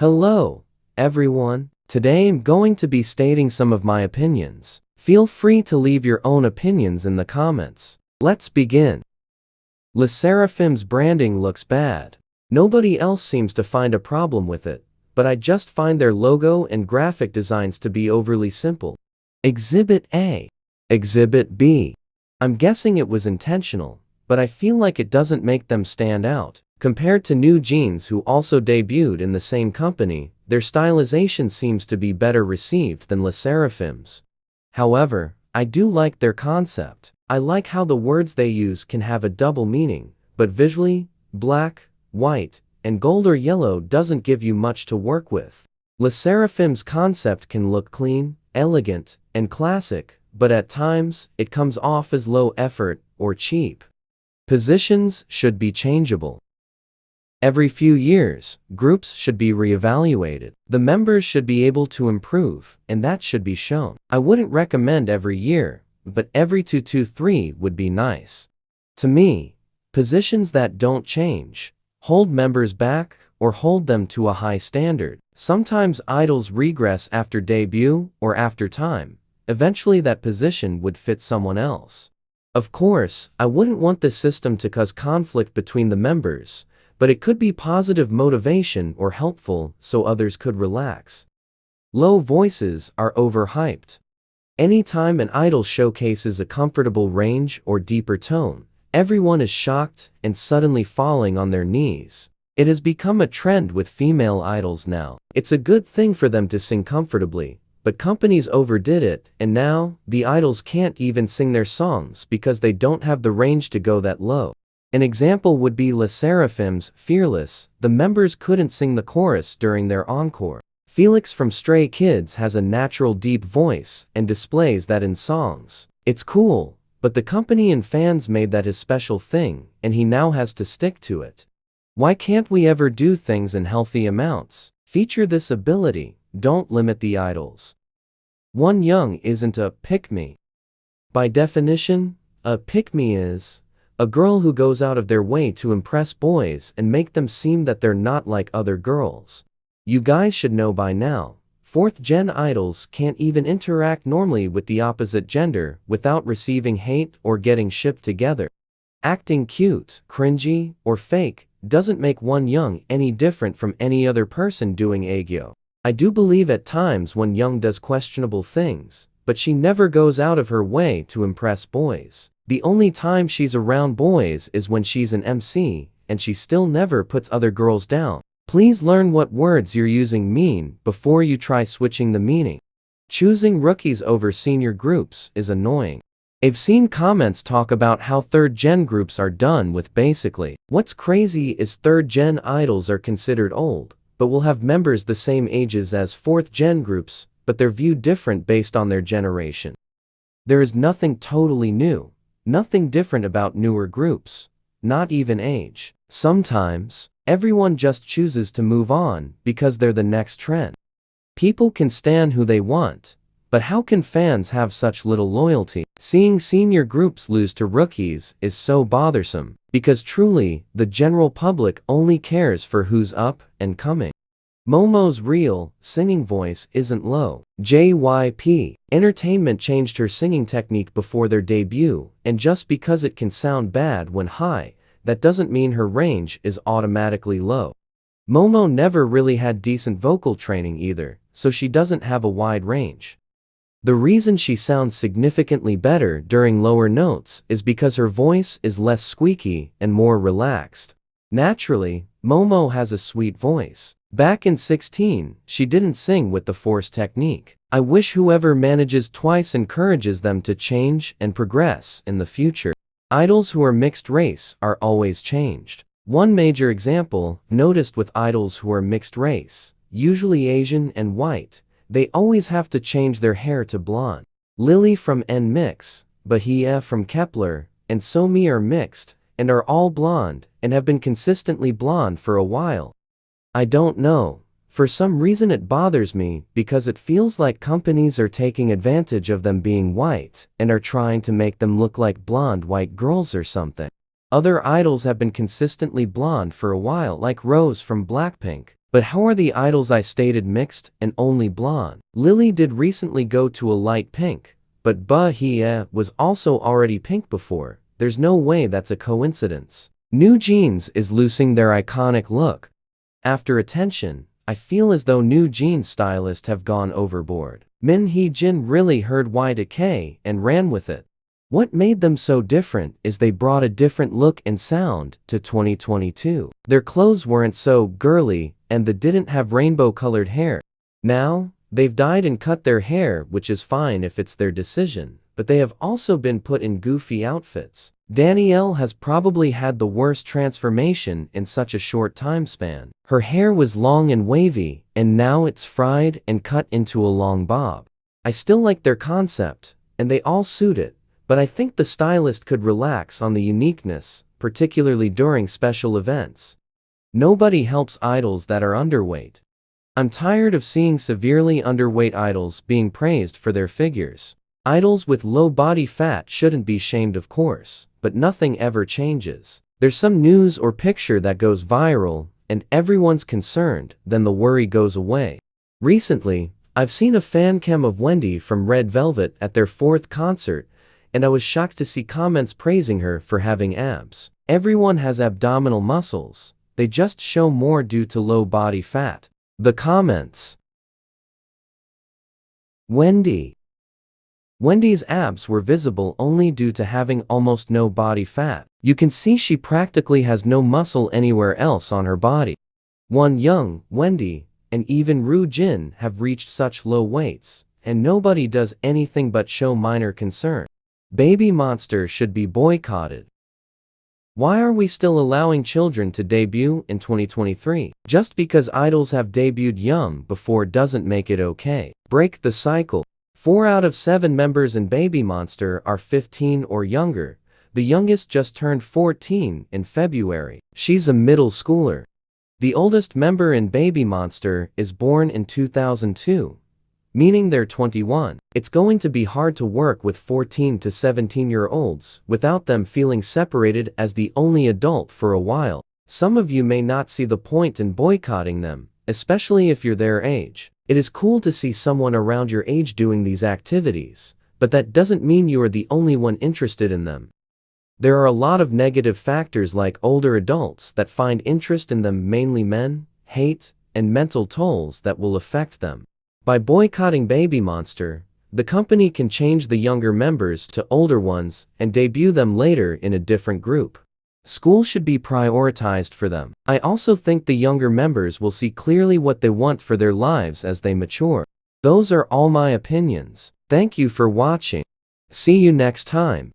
Hello, everyone. Today I'm going to be stating some of my opinions. Feel free to leave your own opinions in the comments. Let's begin. LE SSERAFIM's branding looks bad. Nobody else seems to find a problem with it, but I just find their logo and graphic designs to be overly simple. Exhibit A. Exhibit B. I'm guessing it was intentional, but I feel like it doesn't make them stand out. Compared to New Jeans, who also debuted in the same company, their stylization seems to be better received than LE SSERAFIM's. However, I do like their concept. I like how the words they use can have a double meaning, but visually, black, white, and gold or yellow doesn't give you much to work with. LE SSERAFIM's concept can look clean, elegant, and classic, but at times, it comes off as low effort or cheap. Positions should be changeable. Every few years, groups should be reevaluated. The members should be able to improve, and that should be shown. I wouldn't recommend every year, but every 2 to 3 would be nice. To me, positions that don't change, hold members back, or hold them to a high standard. Sometimes idols regress after debut or after time. Eventually that position would fit someone else. Of course, I wouldn't want this system to cause conflict between the members, but it could be positive motivation or helpful so others could relax. Low voices are overhyped. Anytime an idol showcases a comfortable range or deeper tone, everyone is shocked and suddenly falling on their knees. It has become a trend with female idols now. It's a good thing for them to sing comfortably, but companies overdid it, and now, the idols can't even sing their songs because they don't have the range to go that low. An example would be LE SSERAFIM's Fearless. The members couldn't sing the chorus during their encore. Felix from Stray Kids has a natural deep voice and displays that in songs. It's cool, but the company and fans made that his special thing, and he now has to stick to it. Why can't we ever do things in healthy amounts? Feature this ability, don't limit the idols. One Young isn't a pick-me. By definition, a pick-me is a girl who goes out of their way to impress boys and make them seem that they're not like other girls. You guys should know by now, 4th-gen idols can't even interact normally with the opposite gender without receiving hate or getting shipped together. Acting cute, cringy, or fake doesn't make One Young any different from any other person doing aegyo. I do believe at times One Young does questionable things, but she never goes out of her way to impress boys. The only time she's around boys is when she's an MC, and she still never puts other girls down. Please learn what words you're using mean before you try switching the meaning. Choosing rookies over senior groups is annoying. I've seen comments talk about how 3rd-gen groups are done with basically. What's crazy is 3rd-gen idols are considered old, but will have members the same ages as 4th-gen groups, but they're viewed different based on their generation. There is nothing totally new. Nothing different about newer groups, not even age. Sometimes, everyone just chooses to move on because they're the next trend. People can stan who they want, but how can fans have such little loyalty? Seeing senior groups lose to rookies is so bothersome, because truly, the general public only cares for who's up and coming. Momo's real, singing voice isn't low. JYP Entertainment changed her singing technique before their debut, and just because it can sound bad when high, that doesn't mean her range is automatically low. Momo never really had decent vocal training either, so she doesn't have a wide range. The reason she sounds significantly better during lower notes is because her voice is less squeaky and more relaxed. Naturally, Momo has a sweet voice. Back in 16, she didn't sing with the force technique. I wish whoever manages Twice encourages them to change and progress in the future. Idols who are mixed race are always changed. One major example, noticed with idols who are mixed race, usually Asian and white, they always have to change their hair to blonde. Lily from NMIX, Bahia from Kepler, and Somi are mixed, and are all blonde, and have been consistently blonde for a while. I don't know. For some reason it bothers me because it feels like companies are taking advantage of them being white and are trying to make them look like blonde white girls or something. Other idols have been consistently blonde for a while, like Rose from Blackpink, But how are the idols I stated mixed and only blonde? Lily did recently go to a light pink, but Bahia was also already pink before. There's no way that's a coincidence. New Jeans is losing their iconic look. After attention, I feel as though New Jeans stylists have gone overboard. Min Hee Jin really heard Y2K and ran with it. What made them so different is they brought a different look and sound to 2022. Their clothes weren't so girly and they didn't have rainbow-colored hair. Now, they've dyed and cut their hair, which is fine if it's their decision, but they have also been put in goofy outfits. Danielle has probably had the worst transformation in such a short time span. Her hair was long and wavy, and now it's fried and cut into a long bob. I still like their concept, and they all suit it, but I think the stylist could relax on the uniqueness, particularly during special events. Nobody helps idols that are underweight. I'm tired of seeing severely underweight idols being praised for their figures. Idols with low body fat shouldn't be shamed, of course, but nothing ever changes. There's some news or picture that goes viral, and everyone's concerned, then the worry goes away. Recently, I've seen a fan cam of Wendy from Red Velvet at their 4th concert, and I was shocked to see comments praising her for having abs. Everyone has abdominal muscles, they just show more due to low body fat. The comments. Wendy's abs were visible only due to having almost no body fat. You can see she practically has no muscle anywhere else on her body. Won Young, Wendy, and even Ru Jin have reached such low weights, and nobody does anything but show minor concern. Baby Monster should be boycotted. Why are we still allowing children to debut in 2023? Just because idols have debuted young before doesn't make it okay. Break the cycle. 4 out of 7 members in Baby Monster are 15 or younger. The youngest just turned 14 in February. She's a middle schooler. The oldest member in Baby Monster is born in 2002, meaning they're 21. It's going to be hard to work with 14 to 17-year-olds without them feeling separated as the only adult for a while. Some of you may not see the point in boycotting them, especially if you're their age. It is cool to see someone around your age doing these activities, but that doesn't mean you are the only one interested in them. There are a lot of negative factors like older adults that find interest in them, mainly men, hate, and mental tolls that will affect them. By boycotting Baby Monster, the company can change the younger members to older ones and debut them later in a different group. School should be prioritized for them. I also think the younger members will see clearly what they want for their lives as they mature. Those are all my opinions. Thank you for watching. See you next time.